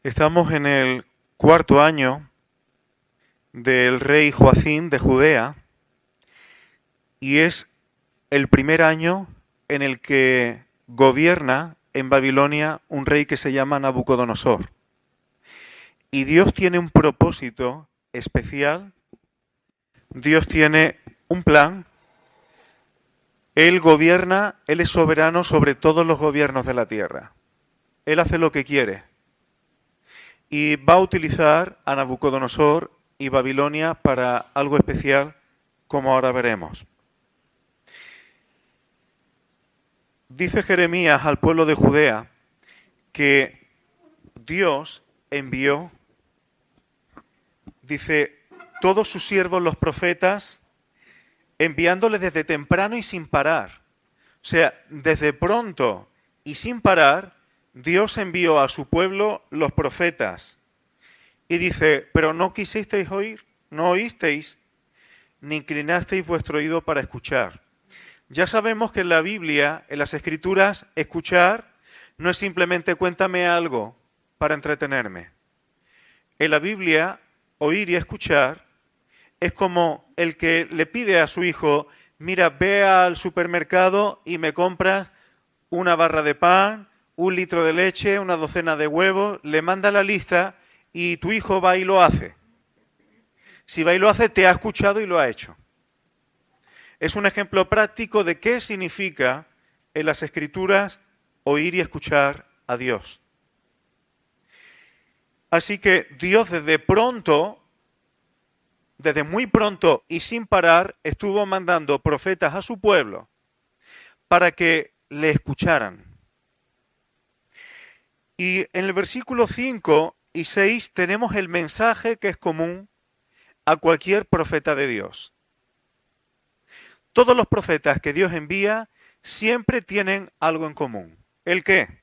Estamos en el cuarto año del rey Joacín de Judea y es el primer año en el que gobierna en Babilonia un rey que se llama Nabucodonosor. Y Dios tiene un propósito especial, Dios tiene un plan, Él gobierna, Él es soberano sobre todos los gobiernos de la tierra. Él hace lo que quiere. Y va a utilizar a Nabucodonosor y Babilonia para algo especial, como ahora veremos. Dice Jeremías al pueblo de Judea que Dios envió, dice, todos sus siervos los profetas, enviándoles desde temprano y sin parar. O sea, desde pronto y sin parar, Dios envió a su pueblo los profetas. Y dice, pero no quisisteis oír, no oísteis, ni inclinasteis vuestro oído para escuchar. Ya sabemos que en la Biblia, en las Escrituras, escuchar no es simplemente cuéntame algo para entretenerme. En la Biblia, oír y escuchar es como el que le pide a su hijo, mira, ve al supermercado y me compras una barra de pan, 1 litro de leche, una docena de huevos, le manda la lista y tu hijo va y lo hace. Si va y lo hace, te ha escuchado y lo ha hecho. Es un ejemplo práctico de qué significa en las Escrituras oír y escuchar a Dios. Así que Dios desde pronto, desde muy pronto y sin parar, estuvo mandando profetas a su pueblo para que le escucharan. Y en el versículo 5 y 6 tenemos el mensaje que es común a cualquier profeta de Dios. Todos los profetas que Dios envía siempre tienen algo en común. ¿El qué?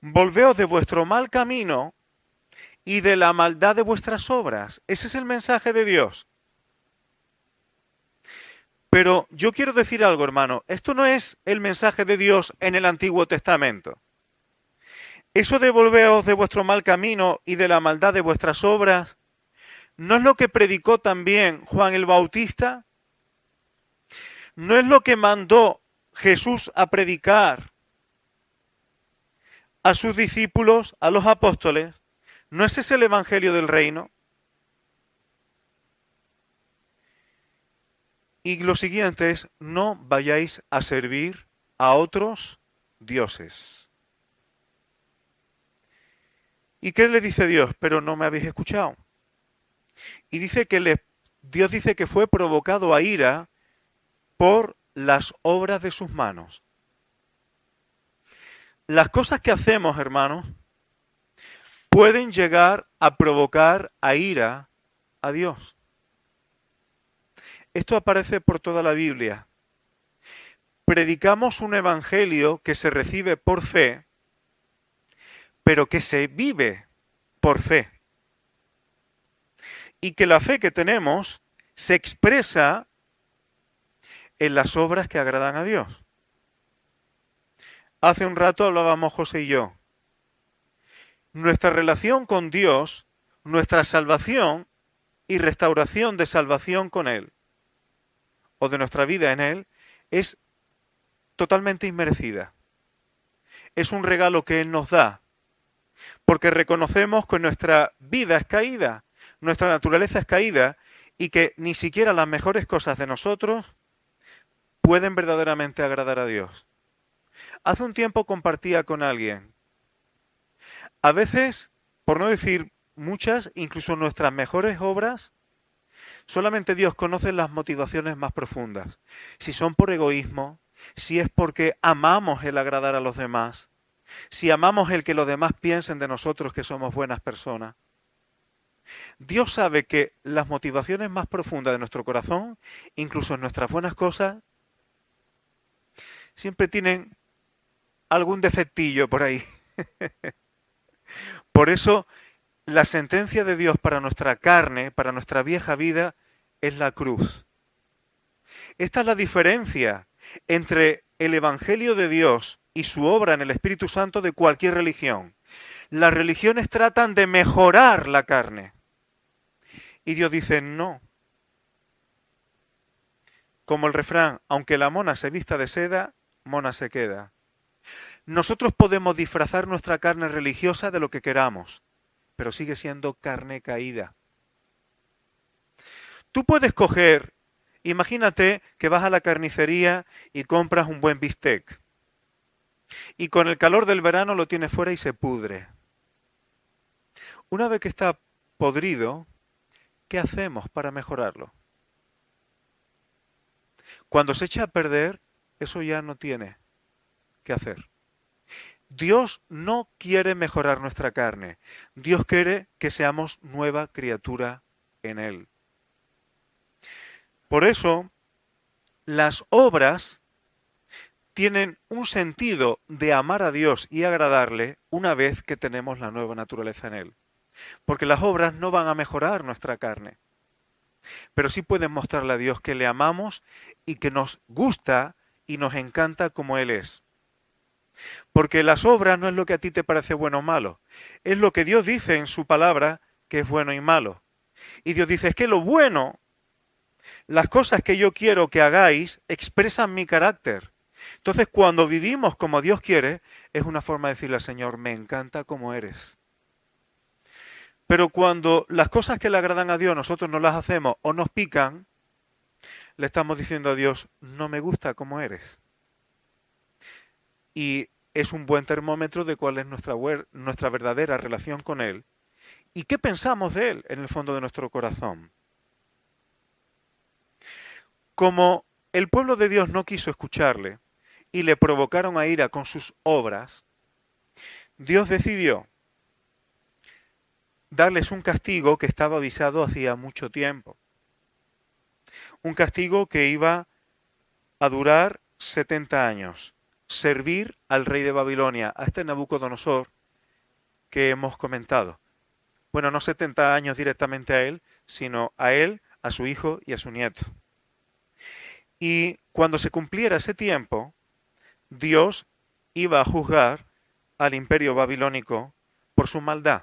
Volveos de vuestro mal camino y de la maldad de vuestras obras. Ese es el mensaje de Dios. Pero yo quiero decir algo, hermano. Esto no es el mensaje de Dios en el Antiguo Testamento. Eso de volveos de vuestro mal camino y de la maldad de vuestras obras, ¿no es lo que predicó también Juan el Bautista? ¿No es lo que mandó Jesús a predicar a sus discípulos, a los apóstoles? ¿No es ese el Evangelio del Reino? Y lo siguiente es, no vayáis a servir a otros dioses. ¿Y qué le dice Dios? Pero no me habéis escuchado. Y dice que Dios dice que fue provocado a ira por las obras de sus manos. Las cosas que hacemos, hermanos, pueden llegar a provocar a ira a Dios. Esto aparece por toda la Biblia. Predicamos un evangelio que se recibe por fe, pero que se vive por fe. Y que la fe que tenemos se expresa en las obras que agradan a Dios. Hace un rato hablábamos José y yo. Nuestra relación con Dios, nuestra salvación y restauración de salvación con Él, o de nuestra vida en Él, es totalmente inmerecida. Es un regalo que Él nos da, porque reconocemos que nuestra vida es caída, nuestra naturaleza es caída, y que ni siquiera las mejores cosas de nosotros pueden verdaderamente agradar a Dios. Hace un tiempo compartía con alguien. A veces, por no decir muchas, incluso nuestras mejores obras, solamente Dios conoce las motivaciones más profundas. Si son por egoísmo, si es porque amamos el agradar a los demás, si amamos el que los demás piensen de nosotros que somos buenas personas. Dios sabe que las motivaciones más profundas de nuestro corazón, incluso en nuestras buenas cosas, siempre tienen algún defectillo por ahí. Por eso, la sentencia de Dios para nuestra carne, para nuestra vieja vida, es la cruz. Esta es la diferencia entre el Evangelio de Dios y su obra en el Espíritu Santo de cualquier religión. Las religiones tratan de mejorar la carne. Y Dios dice, no. Como el refrán, aunque la mona se vista de seda, mona se queda. Nosotros podemos disfrazar nuestra carne religiosa de lo que queramos, pero sigue siendo carne caída. Tú puedes coger, imagínate que vas a la carnicería y compras un buen bistec. Y con el calor del verano lo tienes fuera y se pudre. Una vez que está podrido, ¿qué hacemos para mejorarlo? Cuando se echa a perder, eso ya no tiene que hacer. Dios no quiere mejorar nuestra carne. Dios quiere que seamos nueva criatura en Él. Por eso, las obras tienen un sentido de amar a Dios y agradarle una vez que tenemos la nueva naturaleza en Él. Porque las obras no van a mejorar nuestra carne, pero sí pueden mostrarle a Dios que le amamos y que nos gusta y nos encanta como Él es. Porque las obras no es lo que a ti te parece bueno o malo, es lo que Dios dice en su palabra que es bueno y malo. Y Dios dice, es que lo bueno, las cosas que yo quiero que hagáis, expresan mi carácter. Entonces, cuando vivimos como Dios quiere, es una forma de decirle al Señor, me encanta como eres. Pero cuando las cosas que le agradan a Dios nosotros no las hacemos o nos pican, le estamos diciendo a Dios, no me gusta como eres. Y es un buen termómetro de cuál es nuestra verdadera relación con Él y qué pensamos de Él en el fondo de nuestro corazón. Como el pueblo de Dios no quiso escucharle y le provocaron a ira con sus obras, Dios decidió darles un castigo que estaba avisado hacía mucho tiempo. Un castigo que iba a durar 70 años. Servir al rey de Babilonia, a este Nabucodonosor que hemos comentado. Bueno, no 70 años directamente a él, sino a él, a su hijo y a su nieto. Y cuando se cumpliera ese tiempo, Dios iba a juzgar al imperio babilónico por su maldad.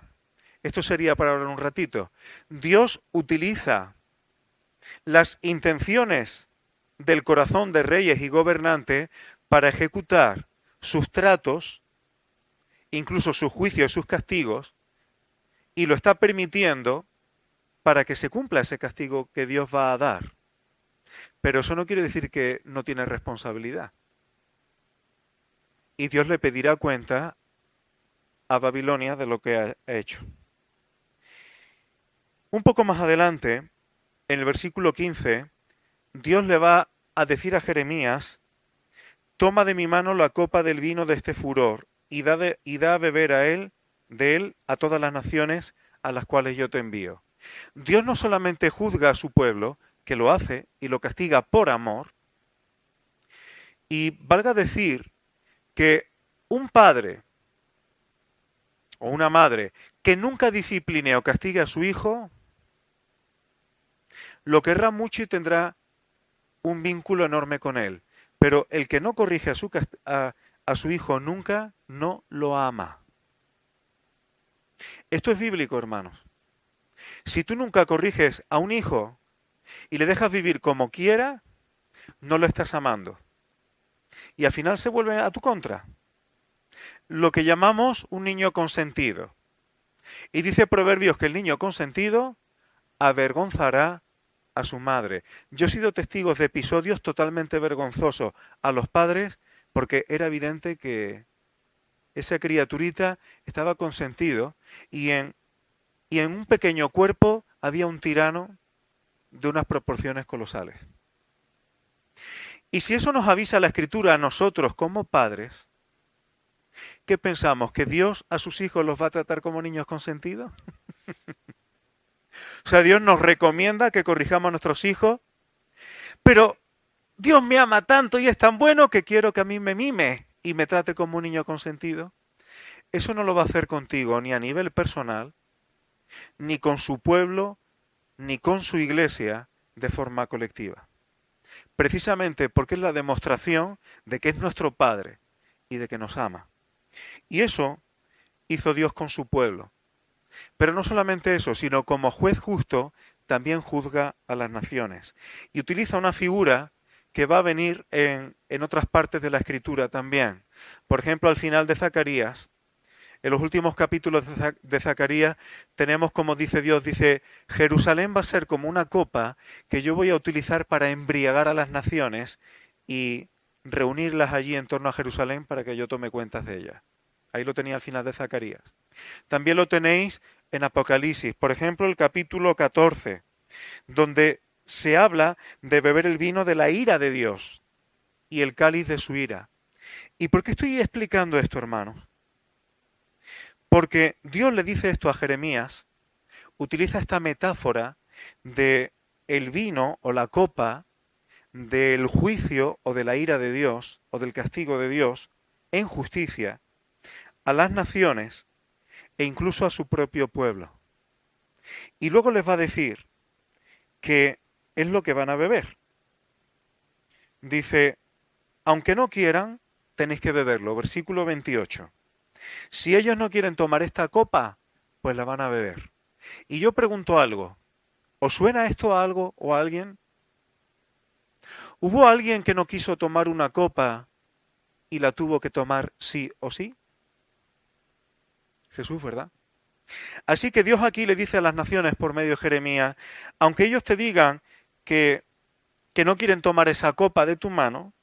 Esto sería para hablar un ratito. Dios utiliza las intenciones del corazón de reyes y gobernantes para ejecutar sus tratos, incluso sus juicios y sus castigos, y lo está permitiendo para que se cumpla ese castigo que Dios va a dar. Pero eso no quiere decir que no tiene responsabilidad. Y Dios le pedirá cuenta a Babilonia de lo que ha hecho. Un poco más adelante, en el versículo 15, Dios le va a decir a Jeremías, toma de mi mano la copa del vino de este furor y da a beber de él a todas las naciones a las cuales yo te envío. Dios no solamente juzga a su pueblo, que lo hace y lo castiga por amor, y valga decir que un padre o una madre que nunca discipline o castigue a su hijo, lo querrá mucho y tendrá un vínculo enorme con él. Pero el que no corrige a su hijo nunca, no lo ama. Esto es bíblico, hermanos. Si tú nunca corriges a un hijo y le dejas vivir como quiera, no lo estás amando. Y al final se vuelve a tu contra. Lo que llamamos un niño consentido. Y dice Proverbios que el niño consentido avergonzará a su madre. Yo he sido testigo de episodios totalmente vergonzosos a los padres porque era evidente que esa criaturita estaba consentido y en un pequeño cuerpo había un tirano de unas proporciones colosales. Y si eso nos avisa la Escritura a nosotros como padres, ¿qué pensamos? ¿Que Dios a sus hijos los va a tratar como niños consentidos? O sea, Dios nos recomienda que corrijamos a nuestros hijos, pero Dios me ama tanto y es tan bueno que quiero que a mí me mime y me trate como un niño consentido. Eso no lo va a hacer contigo ni a nivel personal, ni con su pueblo, ni con su iglesia de forma colectiva. Precisamente porque es la demostración de que es nuestro Padre y de que nos ama. Y eso hizo Dios con su pueblo. Pero no solamente eso, sino como juez justo también juzga a las naciones. Y utiliza una figura que va a venir en otras partes de la Escritura también. Por ejemplo, al final de Zacarías, en los últimos capítulos de Zacarías, tenemos como dice Dios, dice, Jerusalén va a ser como una copa que yo voy a utilizar para embriagar a las naciones y reunirlas allí en torno a Jerusalén para que yo tome cuentas de ellas. Ahí lo tenía al final de Zacarías. También lo tenéis en Apocalipsis, por ejemplo, el capítulo 14, donde se habla de beber el vino de la ira de Dios y el cáliz de su ira. ¿Y por qué estoy explicando esto, hermanos? Porque Dios le dice esto a Jeremías, utiliza esta metáfora de el vino o la copa del juicio o de la ira de Dios o del castigo de Dios en justicia a las naciones e incluso a su propio pueblo. Y luego les va a decir que es lo que van a beber. Dice, aunque no quieran, tenéis que beberlo. Versículo 28. Si ellos no quieren tomar esta copa, pues la van a beber. Y yo pregunto algo, ¿os suena esto a algo o a alguien? ¿Hubo alguien que no quiso tomar una copa y la tuvo que tomar sí o sí? Jesús, ¿verdad? Así que Dios aquí le dice a las naciones por medio de Jeremías, aunque ellos te digan que no quieren tomar esa copa de tu mano,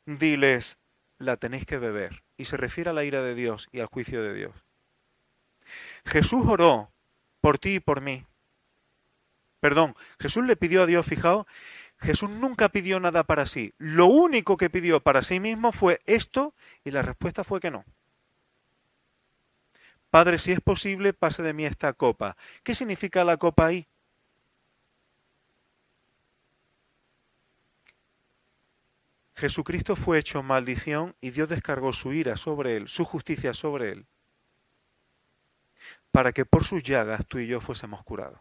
diles, la tenéis que beber. Y se refiere a la ira de Dios y al juicio de Dios. Jesús oró por ti y por mí. Perdón, Jesús le pidió a Dios, fijaos, Jesús nunca pidió nada para sí. Lo único que pidió para sí mismo fue esto y la respuesta fue que no. Padre, si es posible, pase de mí esta copa. ¿Qué significa la copa ahí? Jesucristo fue hecho maldición y Dios descargó su ira sobre él, su justicia sobre él, para que por sus llagas tú y yo fuésemos curados.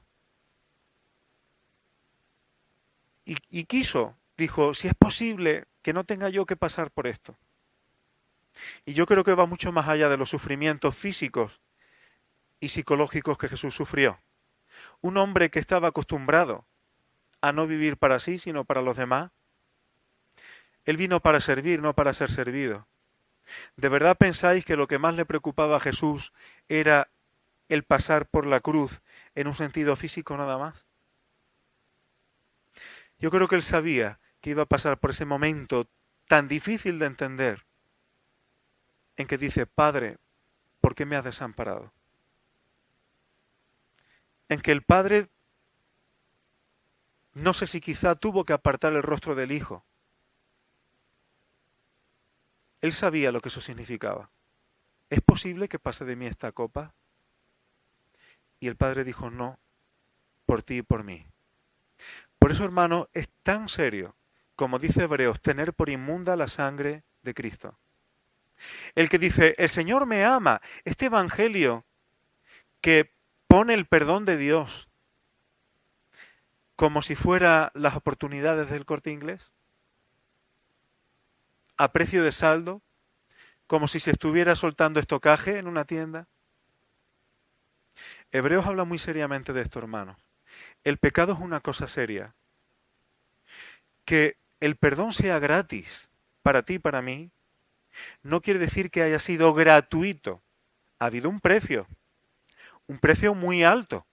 Y quiso, dijo, si es posible que no tenga yo que pasar por esto. Y yo creo que va mucho más allá de los sufrimientos físicos y psicológicos que Jesús sufrió. Un hombre que estaba acostumbrado a no vivir para sí, sino para los demás. Él vino para servir, no para ser servido. ¿De verdad pensáis que lo que más le preocupaba a Jesús era el pasar por la cruz en un sentido físico nada más? Yo creo que él sabía que iba a pasar por ese momento tan difícil de entender en que dice, Padre, ¿por qué me has desamparado? En que el Padre, no sé si quizá tuvo que apartar el rostro del Hijo. Él sabía lo que eso significaba. ¿Es posible que pase de mí esta copa? Y el Padre dijo, no, por ti y por mí. Por eso, hermano, es tan serio, como dice Hebreos, tener por inmunda la sangre de Cristo. El que dice, el Señor me ama, este evangelio que pone el perdón de Dios como si fuera las oportunidades del Corte Inglés, a precio de saldo, como si se estuviera soltando estocaje en una tienda. Hebreos habla muy seriamente de esto, hermanos. El pecado es una cosa seria. Que el perdón sea gratis para ti y para mí, no quiere decir que haya sido gratuito. Ha habido un precio muy alto.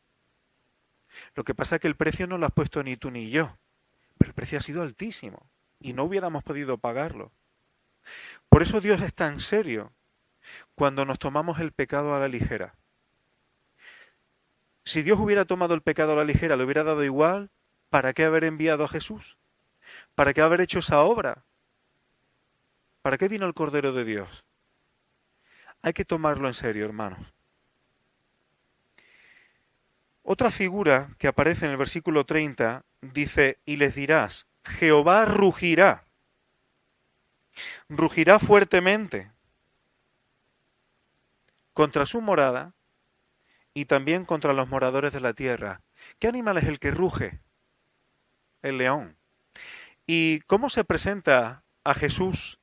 Lo que pasa es que el precio no lo has puesto ni tú ni yo, pero el precio ha sido altísimo y no hubiéramos podido pagarlo. Por eso Dios es tan serio cuando nos tomamos el pecado a la ligera. Si Dios hubiera tomado el pecado a la ligera, ¿le hubiera dado igual? ¿Para qué haber enviado a Jesús? ¿Para qué haber hecho esa obra? ¿Para qué vino el Cordero de Dios? Hay que tomarlo en serio, hermanos. Otra figura que aparece en el versículo 30 dice, y les dirás, Jehová rugirá fuertemente contra su morada y también contra los moradores de la tierra. ¿Qué animal es el que ruge? El león. ¿Y cómo se presenta a Jesús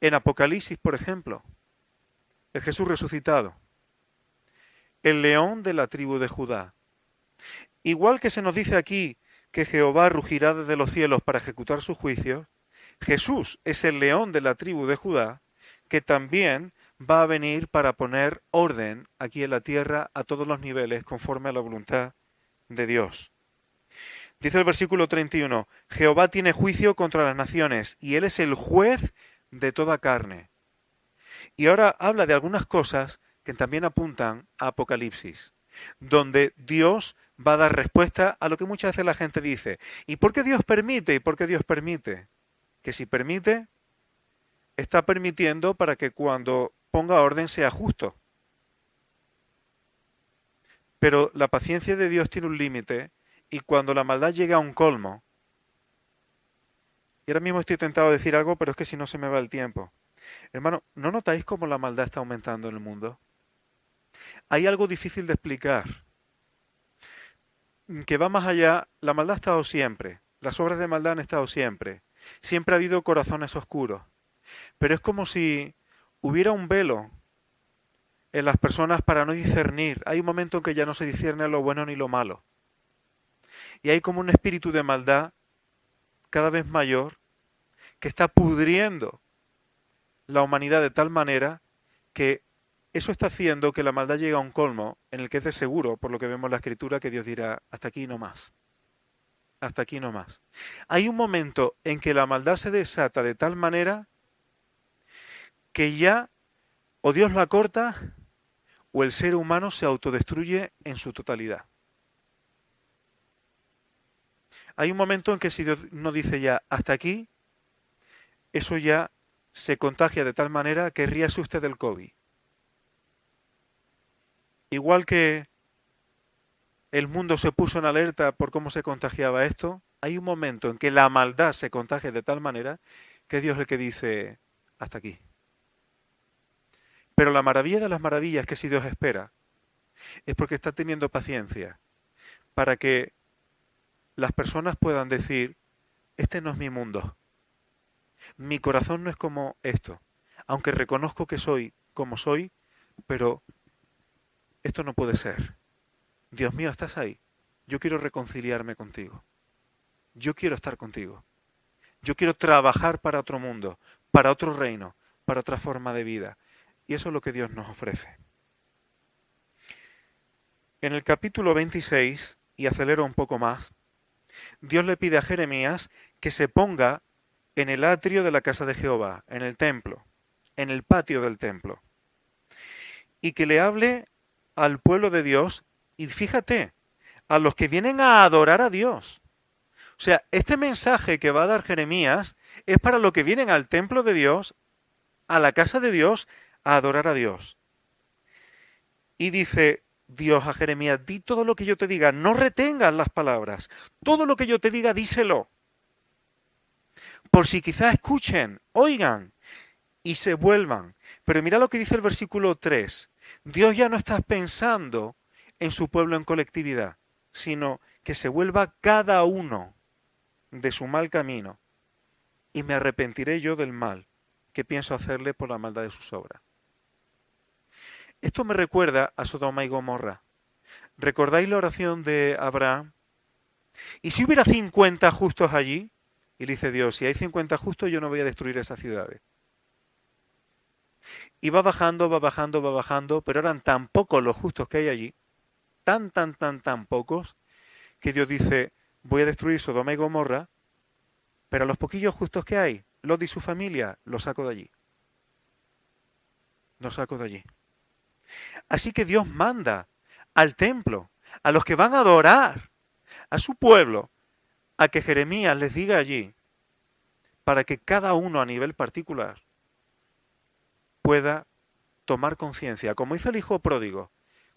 en Apocalipsis, por ejemplo? el Jesús resucitado, el león de la tribu de Judá. Igual que se nos dice aquí que Jehová rugirá desde los cielos para ejecutar sus juicios, Jesús es el león de la tribu de Judá, que también va a venir para poner orden aquí en la tierra a todos los niveles conforme a la voluntad de Dios. Dice el versículo 31, Jehová tiene juicio contra las naciones y Él es el juez de toda carne. Y ahora habla de algunas cosas que también apuntan a Apocalipsis, donde Dios va a dar respuesta a lo que muchas veces la gente dice. ¿Y por qué Dios permite? ¿Y por qué Dios permite? Que si permite, está permitiendo para que cuando ponga orden sea justo. Pero la paciencia de Dios tiene un límite y cuando la maldad llega a un colmo, y ahora mismo estoy tentado a decir algo, pero es que si no se me va el tiempo. Hermano, ¿no notáis cómo la maldad está aumentando en el mundo? Hay algo difícil de explicar, que va más allá. La maldad ha estado siempre, las obras de maldad han estado siempre. Siempre ha habido corazones oscuros. Pero es como si hubiera un velo en las personas para no discernir. Hay un momento en que ya no se discierne lo bueno ni lo malo. Y hay como un espíritu de maldad cada vez mayor que está pudriendo la humanidad de tal manera que eso está haciendo que la maldad llegue a un colmo en el que es de seguro, por lo que vemos en la Escritura, que Dios dirá, hasta aquí no más. Hasta aquí no más. Hay un momento en que la maldad se desata de tal manera que ya o Dios la corta o el ser humano se autodestruye en su totalidad. Hay un momento en que si Dios no dice ya hasta aquí, eso ya se contagia de tal manera que ríase usted del COVID. Igual que el mundo se puso en alerta por cómo se contagiaba esto, hay un momento en que la maldad se contagia de tal manera que Dios es el que dice hasta aquí. Pero la maravilla de las maravillas es que si Dios espera, es porque está teniendo paciencia para que las personas puedan decir, este no es mi mundo, mi corazón no es como esto, aunque reconozco que soy como soy, pero esto no puede ser. Dios mío, estás ahí, yo quiero reconciliarme contigo, yo quiero estar contigo, yo quiero trabajar para otro mundo, para otro reino, para otra forma de vida, y eso es lo que Dios nos ofrece. En el capítulo 26, y acelero un poco más, Dios le pide a Jeremías que se ponga en el atrio de la casa de Jehová, en el templo, en el patio del templo, y que le hable al pueblo de Dios, y fíjate, a los que vienen a adorar a Dios. O sea, este mensaje que va a dar Jeremías es para los que vienen al templo de Dios, a la casa de Dios, a adorar a Dios. Y dice Dios a Jeremías, di todo lo que yo te diga, no retengas las palabras, todo lo que yo te diga, díselo. Por si quizás escuchen, oigan y se vuelvan. Pero mira lo que dice el versículo 3. Dios ya no está pensando en su pueblo en colectividad, sino que se vuelva cada uno de su mal camino y me arrepentiré yo del mal que pienso hacerle por la maldad de sus obras. Esto me recuerda a Sodoma y Gomorra. ¿Recordáis la oración de Abraham? ¿Y si hubiera 50 justos allí? Y le dice Dios, si hay 50 justos yo no voy a destruir esas ciudades. Y va bajando, va bajando, va bajando, pero eran tan pocos los justos que hay allí, tan pocos, que Dios dice, voy a destruir Sodoma y Gomorra, pero a los poquillos justos que hay, Lot y su familia, los saco de allí. Los saco de allí. Así que Dios manda al templo, a los que van a adorar, a su pueblo, a que Jeremías les diga allí, para que cada uno a nivel particular pueda tomar conciencia, como hizo el hijo pródigo,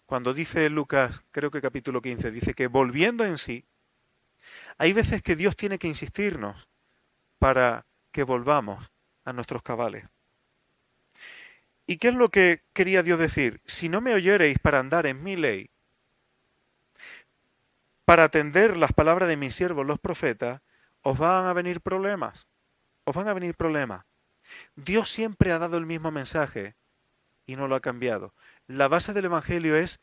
cuando dice Lucas, creo que capítulo 15, dice que volviendo en sí, hay veces que Dios tiene que insistirnos para que volvamos a nuestros cabales. ¿Y qué es lo que quería Dios decir? Si no me oyereis para andar en mi ley, para atender las palabras de mis siervos los profetas, os van a venir problemas. Os van a venir problemas. Dios siempre ha dado el mismo mensaje y no lo ha cambiado. La base del Evangelio es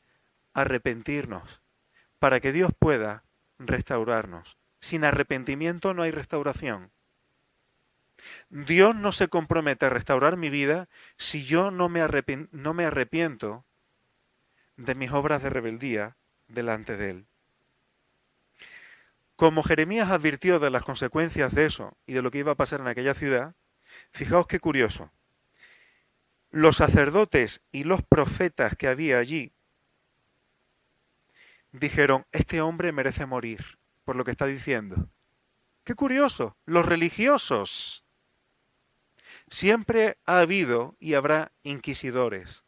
arrepentirnos para que Dios pueda restaurarnos. Sin arrepentimiento no hay restauración. Dios no se compromete a restaurar mi vida si yo no me arrepiento de mis obras de rebeldía delante de Él. Como Jeremías advirtió de las consecuencias de eso y de lo que iba a pasar en aquella ciudad, fijaos qué curioso. Los sacerdotes y los profetas que había allí dijeron, este hombre merece morir por lo que está diciendo. Qué curioso, los religiosos. Siempre ha habido y habrá inquisidores.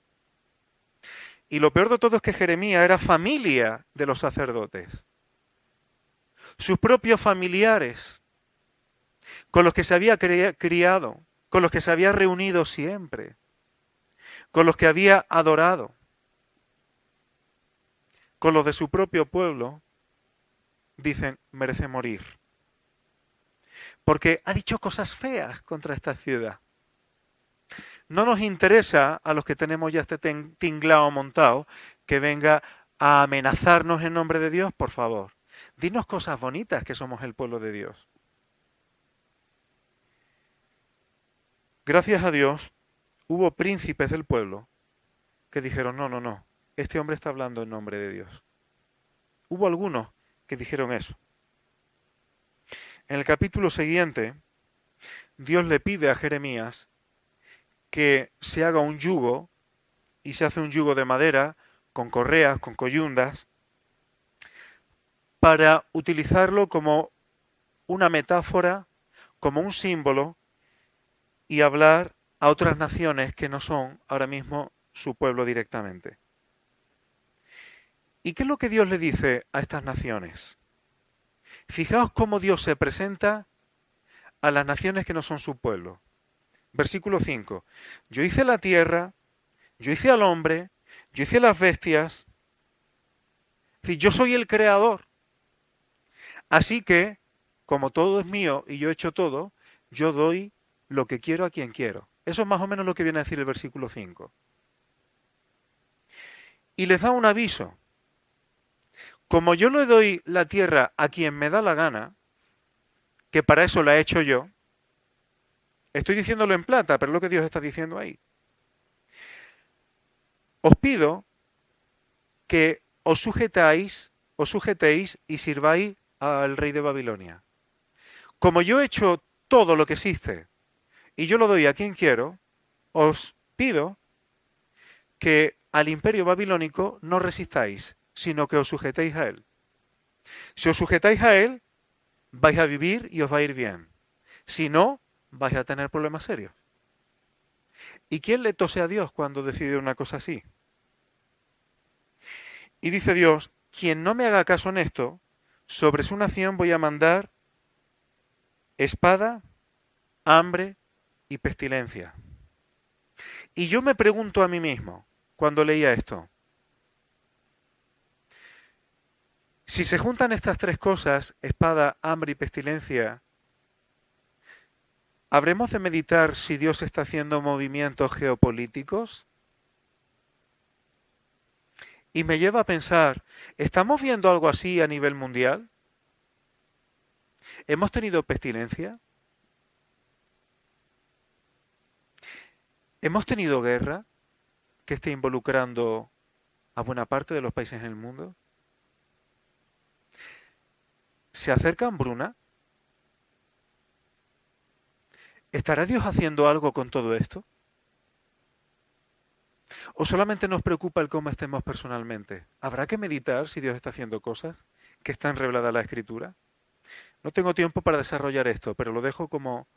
Y lo peor de todo es que Jeremías era familia de los sacerdotes. Sus propios familiares, con los que se había criado, con los que se había reunido siempre, con los que había adorado, con los de su propio pueblo, dicen, merece morir. Porque ha dicho cosas feas contra esta ciudad. No nos interesa a los que tenemos ya este tinglao montado que venga a amenazarnos en nombre de Dios, por favor. Dinos cosas bonitas que somos el pueblo de Dios. Gracias a Dios hubo príncipes del pueblo que dijeron, no, este hombre está hablando en nombre de Dios. Hubo algunos que dijeron eso. En el capítulo siguiente, Dios le pide a Jeremías que se haga un yugo, y se hace un yugo de madera, con correas, con coyundas, para utilizarlo como una metáfora, como un símbolo, y hablar a otras naciones que no son ahora mismo su pueblo directamente. ¿Y qué es lo que Dios le dice a estas naciones? Fijaos cómo Dios se presenta a las naciones que no son su pueblo. Versículo 5. Yo hice la tierra, yo hice al hombre, yo hice las bestias. Es decir, yo soy el creador. Así que, como todo es mío y yo he hecho todo, yo doy lo que quiero a quien quiero. Eso es más o menos lo que viene a decir el versículo 5. Y les da un aviso. Como yo le doy la tierra a quien me da la gana, que para eso la he hecho yo, estoy diciéndolo en plata, pero es lo que Dios está diciendo ahí. Os pido que os sujetéis y sirváis al rey de Babilonia. Como yo he hecho todo lo que existe y yo lo doy a quien quiero, os pido que al imperio babilónico no resistáis, sino que os sujetéis a él. Si os sujetáis a él, vais a vivir y os va a ir bien. Si no, vais a tener problemas serios. ¿Y quién le tose a Dios cuando decide una cosa así? Y dice Dios, quien no me haga caso en esto, sobre su nación voy a mandar espada, hambre y pestilencia. Y yo me pregunto a mí mismo, cuando leía esto, si se juntan estas tres cosas, espada, hambre y pestilencia, ¿habremos de meditar si Dios está haciendo movimientos geopolíticos? Y me lleva a pensar, ¿estamos viendo algo así a nivel mundial? ¿Hemos tenido pestilencia? ¿Hemos tenido guerra que esté involucrando a buena parte de los países en el mundo? ¿Se acerca hambruna? ¿Estará Dios haciendo algo con todo esto? ¿O solamente nos preocupa el cómo estemos personalmente? ¿Habrá que meditar si Dios está haciendo cosas que están reveladas en la Escritura? No tengo tiempo para desarrollar esto, pero lo dejo como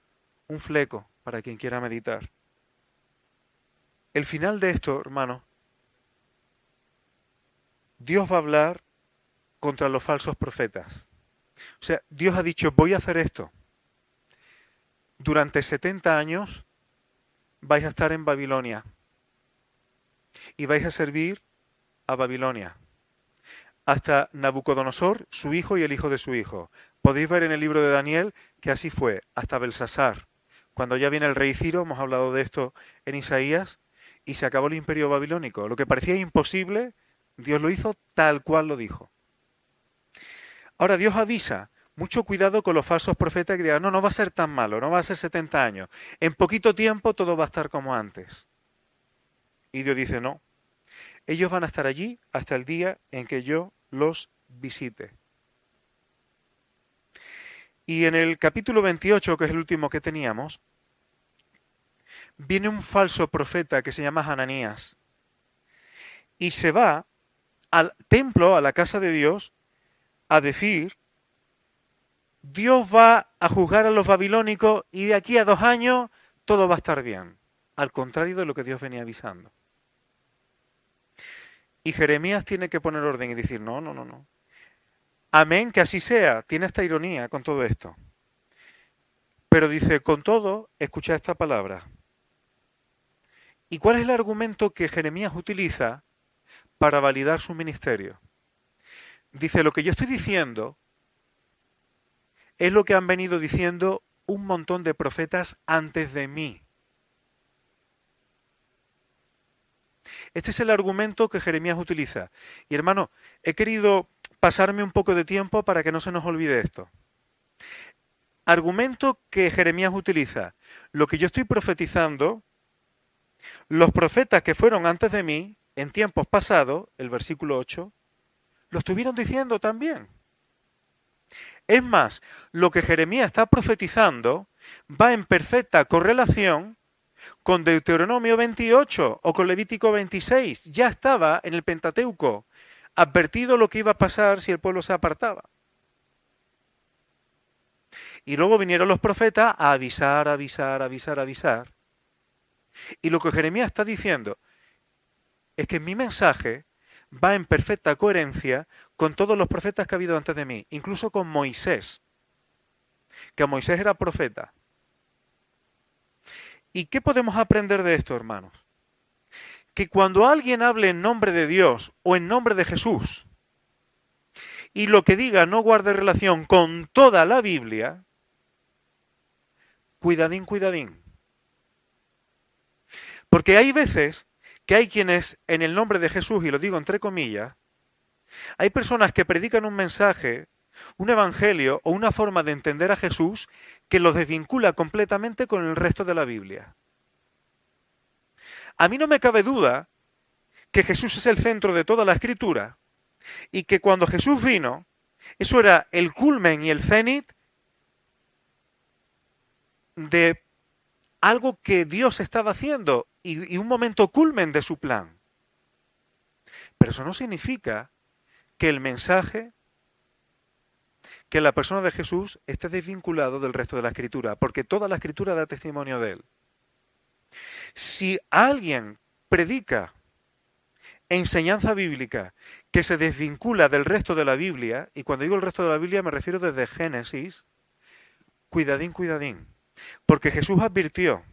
un fleco para quien quiera meditar. El final de esto, hermano, Dios va a hablar contra los falsos profetas. O sea, Dios ha dicho, voy a hacer esto. Durante 70 años vais a estar en Babilonia y vais a servir a Babilonia hasta Nabucodonosor, su hijo y el hijo de su hijo. Podéis ver en el libro de Daniel que así fue, hasta Belsasar. Cuando ya viene el rey Ciro, hemos hablado de esto en Isaías, y se acabó el imperio babilónico. Lo que parecía imposible, Dios lo hizo tal cual lo dijo. Ahora Dios avisa, mucho cuidado con los falsos profetas que digan, no, no va a ser tan malo, no va a ser 70 años. En poquito tiempo todo va a estar como antes. Y Dios dice, no, ellos van a estar allí hasta el día en que yo los visite. Y en el capítulo 28, que es el último que teníamos, viene un falso profeta que se llama Hananías y se va al templo, a la casa de Dios, a decir, Dios va a juzgar a los babilónicos y de aquí a 2 años todo va a estar bien. Al contrario de lo que Dios venía avisando. Y Jeremías tiene que poner orden y decir, no, no, no, no. Amén, que así sea. Tiene esta ironía con todo esto. Pero dice, con todo, escucha esta palabra. ¿Y cuál es el argumento que Jeremías utiliza para validar su ministerio? Dice, lo que yo estoy diciendo es lo que han venido diciendo un montón de profetas antes de mí. Este es el argumento que Jeremías utiliza. Y hermano, he querido pasarme un poco de tiempo para que no se nos olvide esto. Argumento que Jeremías utiliza. Lo que yo estoy profetizando, los profetas que fueron antes de mí, en tiempos pasados, el versículo 8, lo estuvieron diciendo también. Es más, lo que Jeremías está profetizando va en perfecta correlación con Deuteronomio 28 o con Levítico 26. Ya estaba en el Pentateuco advertido lo que iba a pasar si el pueblo se apartaba. Y luego vinieron los profetas a avisar, avisar, avisar, avisar. Y lo que Jeremías está diciendo es que mi mensaje va en perfecta coherencia con todos los profetas que ha habido antes de mí, incluso con Moisés, que Moisés era profeta. ¿Y qué podemos aprender de esto, hermanos? Que cuando alguien hable en nombre de Dios o en nombre de Jesús y lo que diga no guarde relación con toda la Biblia, cuidadín, cuidadín. Porque hay veces que hay quienes en el nombre de Jesús, y lo digo entre comillas, hay personas que predican un mensaje, un evangelio o una forma de entender a Jesús que los desvincula completamente con el resto de la Biblia. A mí no me cabe duda que Jesús es el centro de toda la Escritura y que cuando Jesús vino, eso era el culmen y el cenit de algo que Dios estaba haciendo y un momento culmen de su plan. Pero eso no significa que el mensaje, que la persona de Jesús esté desvinculado del resto de la Escritura, porque toda la Escritura da testimonio de él. Si alguien predica enseñanza bíblica que se desvincula del resto de la Biblia, y cuando digo el resto de la Biblia me refiero desde Génesis, cuidadín, cuidadín, porque Jesús advirtió,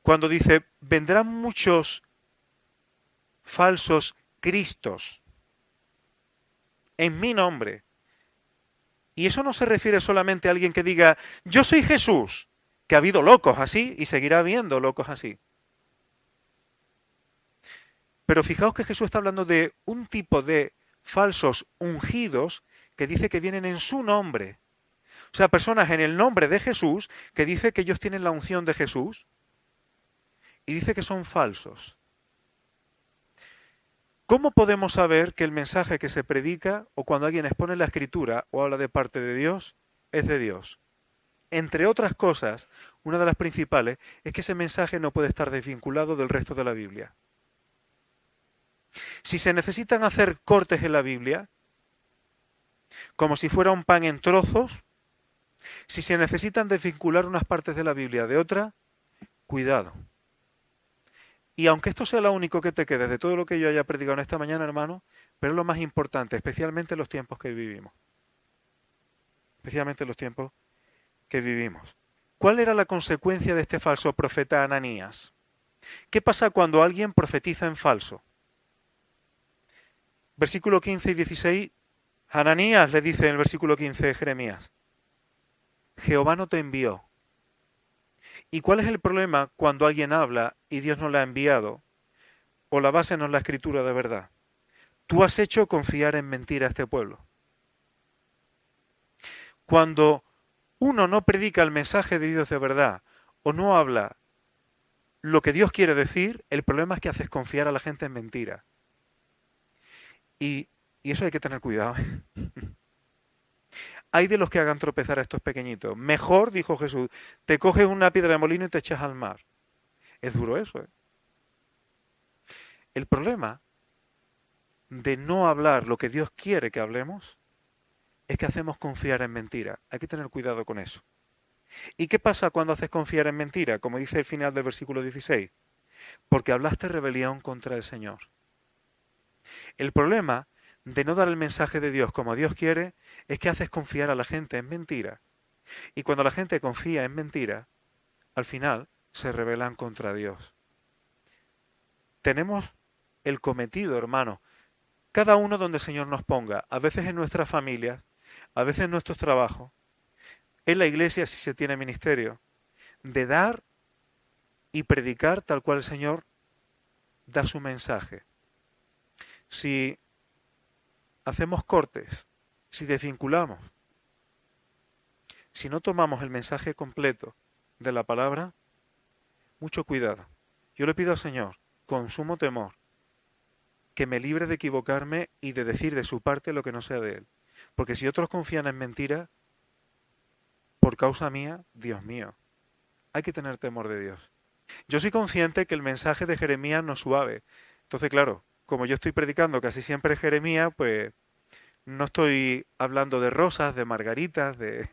cuando dice, vendrán muchos falsos cristos en mi nombre. Y eso no se refiere solamente a alguien que diga, yo soy Jesús, que ha habido locos así y seguirá habiendo locos así. Pero fijaos que Jesús está hablando de un tipo de falsos ungidos que dice que vienen en su nombre. O sea, personas en el nombre de Jesús que dice que ellos tienen la unción de Jesús y dice que son falsos. ¿Cómo podemos saber que el mensaje que se predica o cuando alguien expone la Escritura o habla de parte de Dios es de Dios? Entre otras cosas, una de las principales es que ese mensaje no puede estar desvinculado del resto de la Biblia. Si se necesitan hacer cortes en la Biblia, como si fuera un pan en trozos, si se necesitan desvincular unas partes de la Biblia de otra, cuidado. Y aunque esto sea lo único que te quede de todo lo que yo haya predicado en esta mañana, hermano, pero es lo más importante, especialmente en los tiempos que vivimos. Especialmente en los tiempos que vivimos. ¿Cuál era la consecuencia de este falso profeta Ananías? ¿Qué pasa cuando alguien profetiza en falso? Versículo 15 y 16, Ananías le dice en el versículo 15 de Jeremías, Jehová no te envió. ¿Y cuál es el problema cuando alguien habla y Dios no le ha enviado? O la base no es la escritura de verdad. Tú has hecho confiar en mentira a este pueblo. Cuando uno no predica el mensaje de Dios de verdad o no habla lo que Dios quiere decir, el problema es que haces confiar a la gente en mentira. Y eso hay que tener cuidado. Hay de los que hagan tropezar a estos pequeñitos. Mejor, dijo Jesús, te coges una piedra de molino y te echas al mar. Es duro eso, ¿eh? El problema de no hablar lo que Dios quiere que hablemos es que hacemos confiar en mentira. Hay que tener cuidado con eso. ¿Y qué pasa cuando haces confiar en mentira? Como dice el final del versículo 16. Porque hablaste rebelión contra el Señor. El problema de no dar el mensaje de Dios como Dios quiere es que haces confiar a la gente en mentira. Y cuando la gente confía en mentira, al final se rebelan contra Dios. Tenemos el cometido, hermano, cada uno donde el Señor nos ponga, a veces en nuestras familias, a veces en nuestros trabajos, en la iglesia si se tiene ministerio, de dar y predicar tal cual el Señor da su mensaje. Si hacemos cortes, si desvinculamos, si no tomamos el mensaje completo de la palabra, mucho cuidado. Yo le pido al Señor, con sumo temor, que me libre de equivocarme y de decir de su parte lo que no sea de Él. Porque si otros confían en mentira, por causa mía, Dios mío, hay que tener temor de Dios. Yo soy consciente que el mensaje de Jeremías no es suave. Entonces, claro, como yo estoy predicando casi siempre Jeremías, pues no estoy hablando de rosas, de margaritas, de...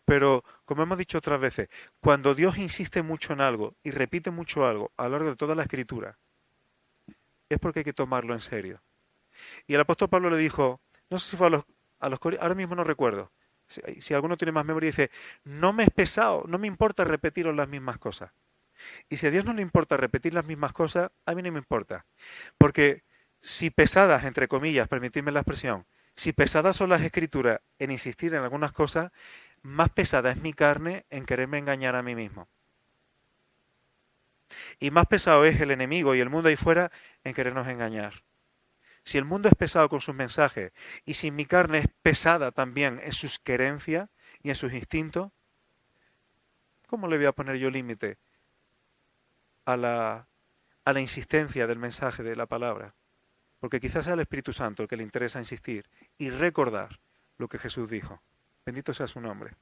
Pero, como hemos dicho otras veces, cuando Dios insiste mucho en algo y repite mucho algo a lo largo de toda la Escritura, es porque hay que tomarlo en serio. Y el apóstol Pablo le dijo, no sé si fue a los ahora mismo no recuerdo, si alguno tiene más memoria, dice, no me es pesado, no me importa repetiros las mismas cosas. Y si a Dios no le importa repetir las mismas cosas, a mí no me importa. Porque si pesadas, entre comillas, permitidme la expresión, si pesadas son las escrituras en insistir en algunas cosas, más pesada es mi carne en quererme engañar a mí mismo. Y más pesado es el enemigo y el mundo ahí fuera en querernos engañar. Si el mundo es pesado con sus mensajes y si mi carne es pesada también en sus querencias y en sus instintos, ¿cómo le voy a poner yo límite a la insistencia del mensaje de la palabra? Porque quizás sea el Espíritu Santo el que le interesa insistir y recordar lo que Jesús dijo. Bendito sea su nombre.